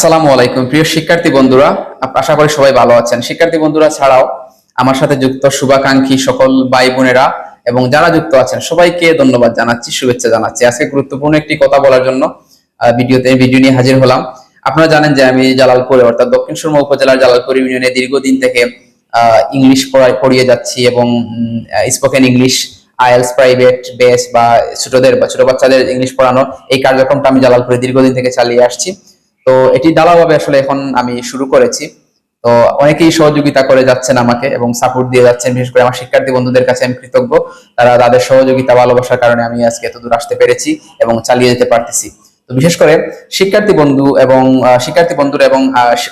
আসসালামু আলাইকুম প্রিয় শিক্ষার্থী বন্ধুরা, আশা করি সবাই ভালো আছেন। শিক্ষার্থী বন্ধুরা ছাড়াও আমার সাথে যুক্ত শুভাকাঙ্ক্ষী সকল ভাই বোনেরা এবং যারা যুক্ত আছেন সবাইকে ধন্যবাদ জানাচ্ছি, শুভেচ্ছা জানাচ্ছি। আজকে গুরুত্বপূর্ণ একটি কথা বলার জন্য ভিডিও নিয়ে হাজির হলাম। আপনারা জানেন যে আমি জালালপুরে অর্থাৎ দক্ষিণ সুরমা উপজেলার জালালপুর ইউনিয়নে দীর্ঘদিন থেকে ইংলিশ পড়িয়ে যাচ্ছি এবং spoken English, IELTS private base বা ছোট বাচ্চাদের ইংলিশ পড়ানো এই কার্যক্রমটা আমি জালালপুরে দীর্ঘদিন থেকে চালিয়ে আসছি। তো এটি ঢালাওভাবে আসলে এখন আমি শুরু করেছি। তো অনেকেই সহযোগিতা করে যাচ্ছেন আমাকে এবং সাপোর্ট দিয়ে যাচ্ছেন। বিশেষ করে আমার শিক্ষার্থী বন্ধুদের কাছে আমি কৃতজ্ঞ। তারা তাদের সহযোগিতা ভালোবাসার কারণে আমি আজকে এত দূর আসতে পেরেছি এবং চালিয়ে যেতে পারতেছি। তো বিশেষ করে শিক্ষার্থী বন্ধুরা এবং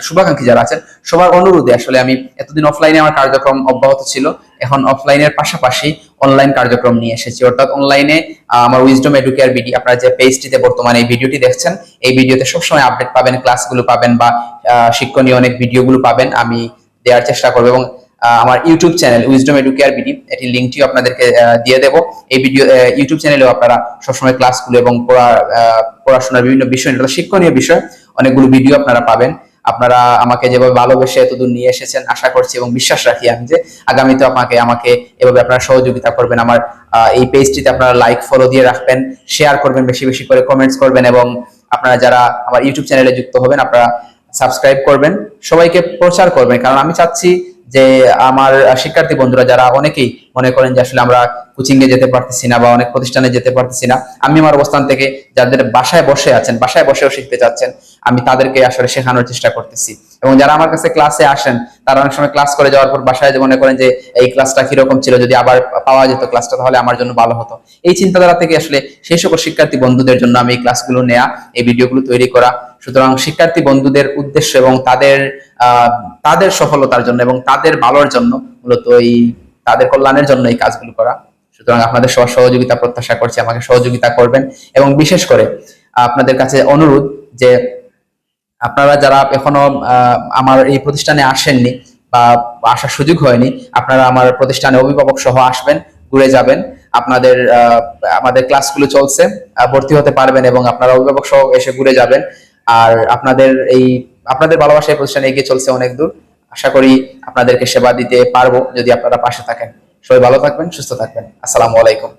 শুভাকাঙ্ক্ষী যারা আছেন সবার অনুরোধে আসলে আমি এতদিন অফলাইনে আমার কার্যক্রম অব্যাহত ছিল, এখন অফলাইনের পাশাপাশি অনলাইন কার্যক্রম নিয়ে এসেছি। অর্থাৎ অনলাইনে আমার উইজডম এডুকেয়ার বিডি, আপনারা যে পেজটিতে বর্তমানে এই ভিডিওটি দেখছেন, এই ভিডিওতে সবসময় আপডেট পাবেন, ক্লাসগুলো পাবেন বা শিক্ষণীয় অনেক ভিডিওগুলো পাবেন। আমি দেওয়ার চেষ্টা করবো এবং আমার YouTube channel wisdom educare BD, এটির লিঙ্কটিও আপনাদেরকে দিয়ে দেব। এই ইউটিউব চ্যানেলেও আপনারা সবসময় ক্লাসগুলো এবং পড়াশোনার বিভিন্ন বিষয়, শিক্ষণীয় বিষয় অনেকগুলো ভিডিও আপনারা পাবেন। আপনারা আমাকে যেভাবে ভালোবেসে এতদূর নিয়ে এসেছেন, আশা করছি এবং বিশ্বাস রাখি আমি যে আগামীতে আমাকে এভাবে আপনারা সহযোগিতা করবেন। আমার এই পেজটিতে আপনারা লাইক ফলো দিয়ে রাখবেন, শেয়ার করবেন, বেশি বেশি করে কমেন্টস করবেন এবং আপনারা যারা আমার ইউটিউব চ্যানেলে যুক্ত হবেন আপনারা সাবস্ক্রাইব করবেন, সবাইকে প্রচার করবেন। কারণ আমি চাচ্ছি যে আমার শিক্ষার্থী বন্ধুরা যারা অনেকেই মনে করেন যে আসলে আমরা কোচিং এ যেতে পারতেছি না বা অনেক প্রতিষ্ঠানে যেতে পারতেছি না, আমি আমার অবস্থান থেকে যাদের বাসায় বসেও শিখতে চাচ্ছেন, আমি তাদেরকে আসলে শেখানোর চেষ্টা করতেছি। এবং যারা আমার কাছে ক্লাসে আসেন তারা অনেক সময় ক্লাস করে যাওয়ার পর বাসায় মনে করেন যে এই ক্লাসটা কিরকম ছিল, যদি আবার পাওয়া যেত ক্লাসটা তাহলে আমার জন্য ভালো হতো। এই চিন্তাধারা থেকে আসলে সেই সকল শিক্ষার্থী বন্ধুদের জন্য আমি এই ক্লাসগুলো নেয়া, এই ভিডিওগুলো তৈরি করা। সুতরাং শিক্ষার্থী বন্ধুদের উদ্দেশ্য এবং তাদের সফলতার জন্য এবং তাদের ভালোর জন্য, মূলত তাদের কল্যাণের জন্য এই কাজগুলো করা। সুতরাং আপনাদের সবার সহযোগিতা প্রত্যাশা করছি, আমাকে সহযোগিতা করবেন। এবং বিশেষ করে আপনাদের কাছে অনুরোধ যে আপনারা যারা এখনো আমার এই প্রতিষ্ঠানে আসেননি বা আসার সুযোগ হয়নি, আপনারা আমার প্রতিষ্ঠানে অভিভাবক সহ আসবেন, ঘুরে যাবেন। আমাদের ক্লাসগুলো চলছে, ভর্তি হতে পারবেন এবং আপনারা অভিভাবক সহ এসে ঘুরে যাবেন। আর আপনাদের ভালোবাসা এই প্রতিষ্ঠানে এগিয়ে চলছে অনেক দূর। আশা করি আপনাদেরকে সেবা দিতে পারবো যদি আপনারা পাশে থাকেন। সবাই ভালো থাকবেন, সুস্থ থাকবেন। আসসালামু আলাইকুম।